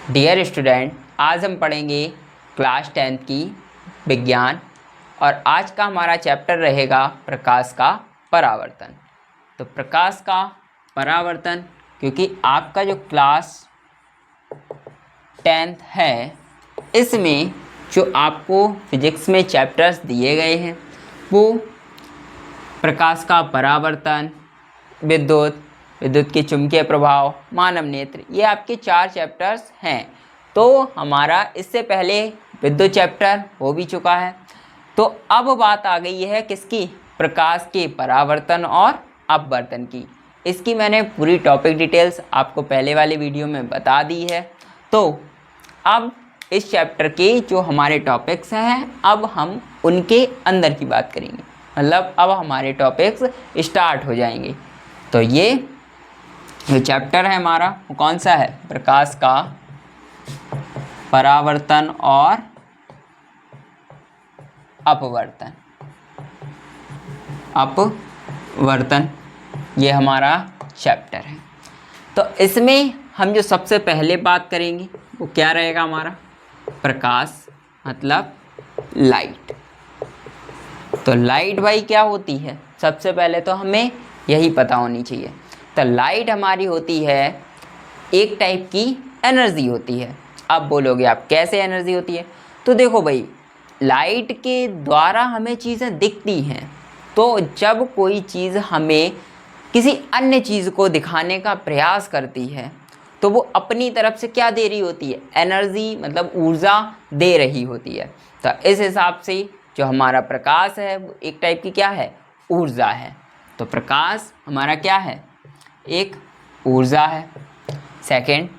Dear student, आज हम पढ़ेंगे क्लास 10th की विज्ञान और आज का हमारा चैप्टर रहेगा प्रकाश का परावर्तन। तो प्रकाश का परावर्तन, क्योंकि आपका जो क्लास 10th है इसमें जो आपको फिजिक्स में चैप्टर्स दिए गए हैं वो प्रकाश का परावर्तन, विद्युत के चुंबकीय प्रभाव, मानव नेत्र, ये आपके 4 चैप्टर्स हैं। तो हमारा इससे पहले विद्युत चैप्टर हो भी चुका है। तो अब बात आ गई है किसकी? प्रकाश के परावर्तन और अपवर्तन की। इसकी मैंने पूरी टॉपिक डिटेल्स आपको पहले वाले वीडियो में बता दी है। तो अब इस चैप्टर के जो हमारे टॉपिक्स हैं अब हम उनके अंदर की बात करेंगे, मतलब अब हमारे टॉपिक्स स्टार्ट हो जाएंगे। तो ये जो चैप्टर है हमारा वो कौन सा है? प्रकाश का परावर्तन और अपवर्तन। ये हमारा चैप्टर है। तो इसमें हम जो सबसे पहले बात करेंगे वो क्या रहेगा? हमारा प्रकाश मतलब लाइट। तो लाइट भाई क्या होती है? सबसे पहले तो हमें यही पता होनी चाहिए। तो लाइट हमारी होती है एक टाइप की एनर्जी होती है। अब बोलोगे आप कैसे एनर्जी होती है? तो देखो भाई, लाइट के द्वारा हमें चीज़ें दिखती हैं। तो जब कोई चीज़ हमें किसी अन्य चीज़ को दिखाने का प्रयास करती है तो वो अपनी तरफ से क्या दे रही होती है? एनर्जी, मतलब ऊर्जा दे रही होती है। तो इस हिसाब से जो हमारा प्रकाश है वो एक टाइप की क्या है? ऊर्जा है। तो प्रकाश हमारा क्या है? एक ऊर्जा है। सेकंड,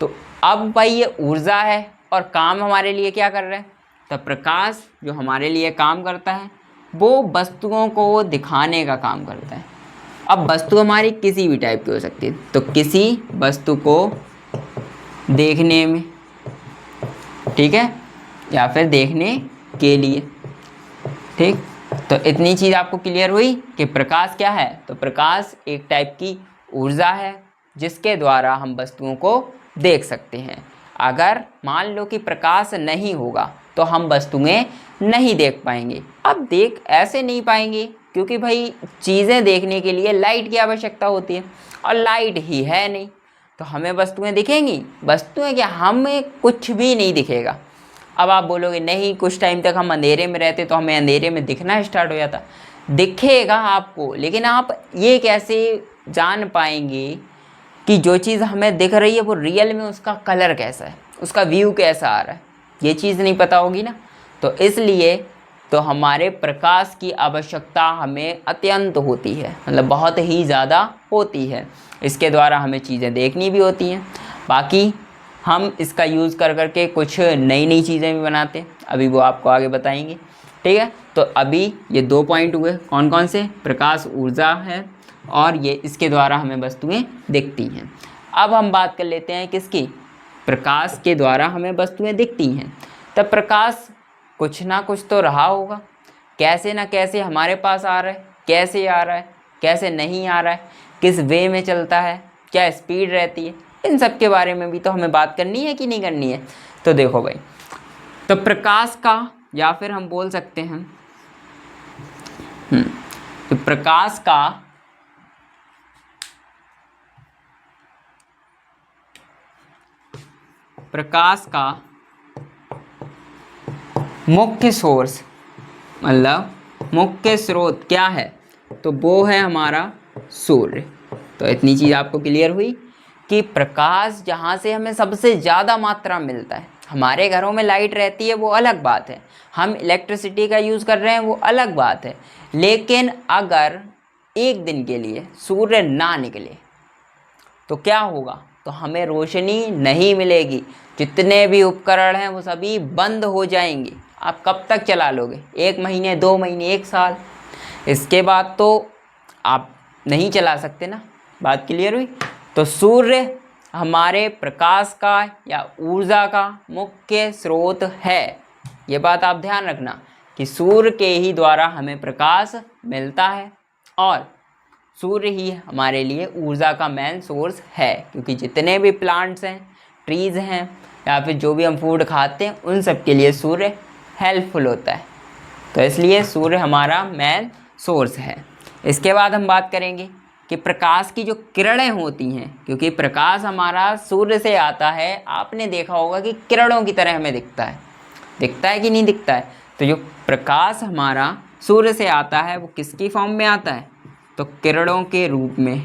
तो अब भाई ये ऊर्जा है और काम हमारे लिए क्या कर रहा है? तो प्रकाश जो हमारे लिए काम करता है वो वस्तुओं को दिखाने का काम करता है। अब वस्तु हमारी किसी भी टाइप की हो सकती है। तो किसी वस्तु को देखने में, ठीक है, या फिर देखने के लिए, ठीक। तो इतनी चीज़ आपको क्लियर हुई कि प्रकाश क्या है? तो प्रकाश एक टाइप की ऊर्जा है जिसके द्वारा हम वस्तुओं को देख सकते हैं। अगर मान लो कि प्रकाश नहीं होगा तो हम वस्तुएं नहीं देख पाएंगे। अब देख ऐसे नहीं पाएंगे क्योंकि भाई चीज़ें देखने के लिए लाइट की आवश्यकता होती है और लाइट ही है नहीं, तो हमें वस्तुएं दिखेंगी? वस्तुएं क्या, हमें कुछ भी नहीं दिखेगा। अब आप बोलोगे नहीं, कुछ टाइम तक हम अंधेरे में रहते तो हमें अंधेरे में दिखना स्टार्ट हो जाता। दिखेगा आपको, लेकिन आप ये कैसे जान पाएंगे कि जो चीज़ हमें दिख रही है वो रियल में उसका कलर कैसा है, उसका व्यू कैसा आ रहा है? ये चीज़ नहीं पता होगी ना। तो इसलिए तो हमारे प्रकाश की आवश्यकता हमें अत्यंत होती है, मतलब बहुत ही ज़्यादा होती है। इसके द्वारा हमें चीज़ें देखनी भी होती हैं। बाकी हम इसका यूज़ कर करके कुछ नई नई चीज़ें भी बनाते हैं, अभी वो आपको आगे बताएंगे, ठीक है। तो अभी ये 2 पॉइंट हुए, कौन कौन से? प्रकाश ऊर्जा है और ये इसके द्वारा हमें वस्तुएं दिखती हैं। अब हम बात कर लेते हैं किसकी? प्रकाश के द्वारा हमें वस्तुएं दिखती हैं। तब प्रकाश कुछ ना कुछ तो रहा होगा, कैसे ना कैसे हमारे पास आ रहा है, कैसे आ रहा है, कैसे नहीं आ रहा है, किस वे में चलता है, क्या स्पीड रहती है, इन सब के बारे में भी तो हमें बात करनी है कि नहीं करनी है। तो देखो भाई, तो प्रकाश का, या फिर हम बोल सकते हैं तो प्रकाश का मुख्य सोर्स, मतलब मुख्य स्रोत क्या है? तो वो है हमारा सूर्य। तो इतनी चीज़ आपको क्लियर हुई कि प्रकाश जहाँ से हमें सबसे ज़्यादा मात्रा मिलता है। हमारे घरों में लाइट रहती है वो अलग बात है, हम इलेक्ट्रिसिटी का यूज़ कर रहे हैं वो अलग बात है, लेकिन अगर एक दिन के लिए सूर्य ना निकले तो क्या होगा? तो हमें रोशनी नहीं मिलेगी, जितने भी उपकरण हैं वो सभी बंद हो जाएंगे। आप कब तक चला लोगे? 1 महीने, 2 महीने, 1 साल, इसके बाद तो आप नहीं चला सकते ना। बात क्लियर हुई? तो सूर्य हमारे प्रकाश का या ऊर्जा का मुख्य स्रोत है। ये बात आप ध्यान रखना कि सूर्य के ही द्वारा हमें प्रकाश मिलता है और सूर्य ही हमारे लिए ऊर्जा का मेन सोर्स है, क्योंकि जितने भी प्लांट्स हैं, ट्रीज़ हैं या फिर जो भी हम फूड खाते हैं उन सब के लिए सूर्य हेल्पफुल होता है। तो इसलिए सूर्य हमारा मेन सोर्स है। इसके बाद हम बात करेंगे कि प्रकाश की जो किरणें होती हैं, क्योंकि प्रकाश हमारा सूर्य से आता है, आपने देखा होगा कि किरणों की तरह हमें दिखता है कि नहीं दिखता है। तो जो प्रकाश हमारा सूर्य से आता है वो किसकी फॉर्म में आता है, तो किरणों के रूप में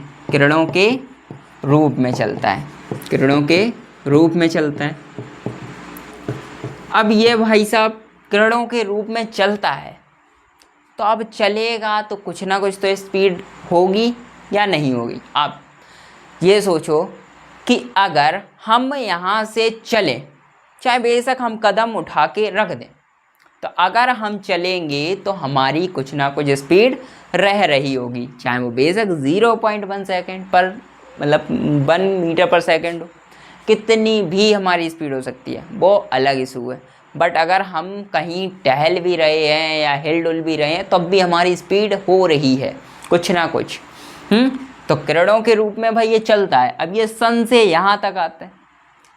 चलता है, किरणों के रूप में चलता है। अब ये भाई साहब किरणों के रूप में चलता है, तो अब चलेगा तो कुछ ना कुछ तो स्पीड होगी या नहीं होगी। आप ये सोचो कि अगर हम यहाँ से चलें, चाहे बेशक हम कदम उठा के रख दें, तो अगर हम चलेंगे तो हमारी कुछ ना कुछ स्पीड रह रही होगी, चाहे वो बेशक 0.1 सेकेंड पर मतलब 1 मीटर पर सेकेंड हो, कितनी भी हमारी स्पीड हो सकती है, वो अलग इशू है। बट अगर हम कहीं टहल भी रहे हैं या हिल डुल भी रहे हैं तब भी हमारी स्पीड हो रही है कुछ ना कुछ। तो किरणों के रूप में भाई ये चलता है। अब ये सन से यहाँ तक आता है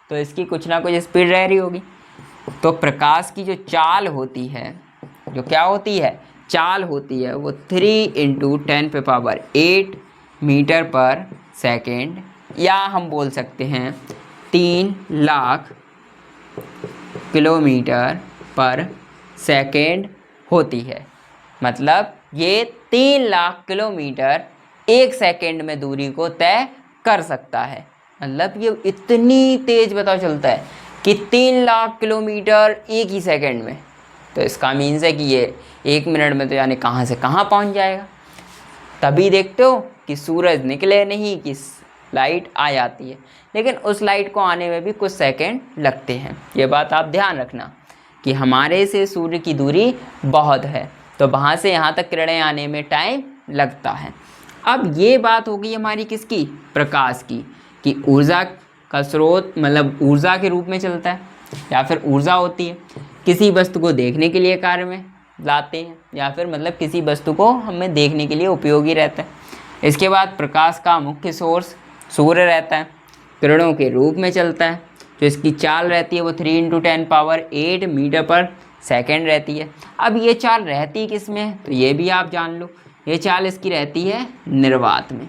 तो इसकी कुछ ना कुछ स्पीड रह रही होगी। तो प्रकाश की जो चाल होती है, जो क्या होती है, चाल होती है, वो 3 × 10⁸ मीटर पर सेकेंड, या हम बोल सकते हैं 3 लाख किलोमीटर पर सेकेंड होती है। मतलब ये 3 लाख किलोमीटर 1 सेकेंड में दूरी को तय कर सकता है। मतलब ये इतनी तेज़ पता चलता है कि 3 लाख किलोमीटर 1 ही सेकेंड में। तो इसका मीन्स है कि ये 1 मिनट में तो यानी कहाँ से कहाँ पहुँच जाएगा। तभी देखते हो कि सूरज निकले नहीं कि लाइट आ जाती है, लेकिन उस लाइट को आने में भी कुछ सेकंड लगते हैं। ये बात आप ध्यान रखना कि हमारे से सूर्य की दूरी बहुत है, तो वहाँ से यहाँ तक किरणें आने में टाइम लगता है। अब ये बात होगी हमारी किसकी, प्रकाश की, कि ऊर्जा का स्रोत मतलब ऊर्जा के रूप में चलता है, या फिर ऊर्जा होती है किसी वस्तु को देखने के लिए कार्य में लाते हैं, या फिर मतलब किसी वस्तु को हमें देखने के लिए उपयोगी रहता है। इसके बाद प्रकाश का मुख्य सोर्स सूर्य रहता है, किरणों के रूप में चलता है, जो इसकी चाल रहती है वो 3 × 10⁸ मीटर पर सेकेंड रहती है। अब ये चाल रहती किस में है, तो ये भी आप जान लो, ये चाल इसकी रहती है निर्वात में।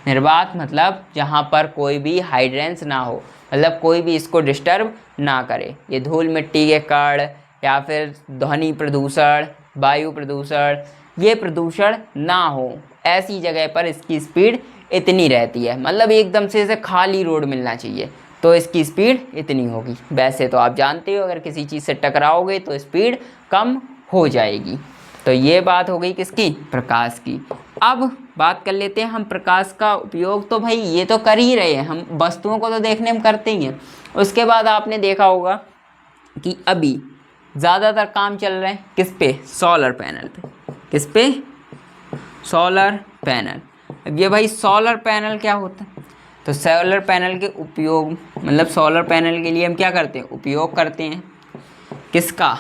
निर्वात मतलब जहाँ पर कोई भी हाइड्रेंस ना हो, मतलब कोई भी इसको डिस्टर्ब ना करे, ये धूल मिट्टी के कण या फिर ध्वनि प्रदूषण, वायु प्रदूषण, ये प्रदूषण ना हो, ऐसी जगह पर इसकी स्पीड इतनी रहती है। मतलब एकदम से इसे खाली रोड मिलना चाहिए तो इसकी स्पीड इतनी होगी। वैसे तो आप जानते हो अगर किसी चीज़ से टकराओगे तो स्पीड कम हो जाएगी। तो ये बात हो गई किसकी, प्रकाश की। अब बात कर लेते हैं हम प्रकाश का उपयोग। तो भाई ये तो कर ही रहे हैं, हम वस्तुओं को तो देखने में करते ही हैं। उसके बाद आपने देखा होगा कि अभी ज़्यादातर काम चल रहे हैं किस पे, सोलर पैनल पे। किस पे, सोलर पैनल। अब ये भाई सोलर पैनल क्या होता है, तो सोलर पैनल के उपयोग मतलब सोलर पैनल के लिए हम क्या करते हैं, उपयोग करते हैं किसका,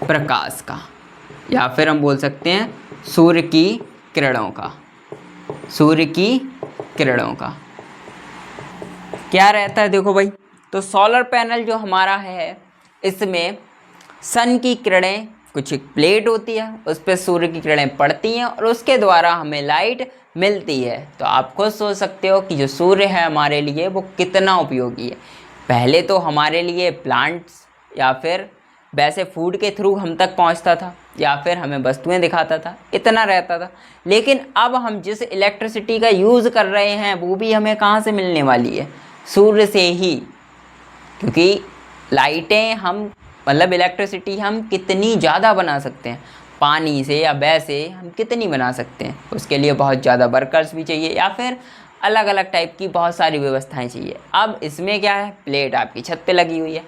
प्रकाश का, या फिर हम बोल सकते हैं सूर्य की किरणों का। सूर्य की किरणों का क्या रहता है, देखो भाई, तो सोलर पैनल जो हमारा है इसमें सन की किरणें, कुछ एक प्लेट होती है उस पर सूर्य की किरणें पड़ती हैं और उसके द्वारा हमें लाइट मिलती है। तो आप खुद सोच सकते हो कि जो सूर्य है हमारे लिए वो कितना उपयोगी है। पहले तो हमारे लिए प्लांट्स या फिर वैसे फूड के थ्रू हम तक पहुंचता था या फिर हमें वस्तुएं दिखाता था, इतना रहता था। लेकिन अब हम जिस इलेक्ट्रिसिटी का यूज़ कर रहे हैं वो भी हमें कहाँ से मिलने वाली है, सूर्य से ही। क्योंकि लाइटें हम मतलब इलेक्ट्रिसिटी हम कितनी ज़्यादा बना सकते हैं, पानी से या वैसे हम कितनी बना सकते हैं, उसके लिए बहुत ज़्यादा वर्कर्स भी चाहिए या फिर अलग अलग टाइप की बहुत सारी व्यवस्थाएं चाहिए। अब इसमें क्या है, प्लेट आपकी छत पे लगी हुई है,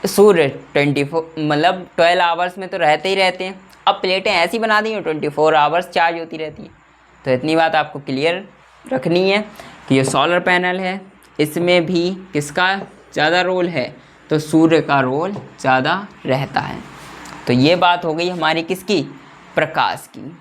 सूर्य 12 आवर्स में तो रहते ही रहते हैं। अब प्लेटें ऐसी बना दी हैं 24 आवर्स चार्ज होती रहती है। तो इतनी बात आपको क्लियर रखनी है कि ये सोलर पैनल है इसमें भी किसका ज़्यादा रोल है, तो सूर्य का रोल ज़्यादा रहता है। तो ये बात हो गई हमारी किसकी, प्रकाश की।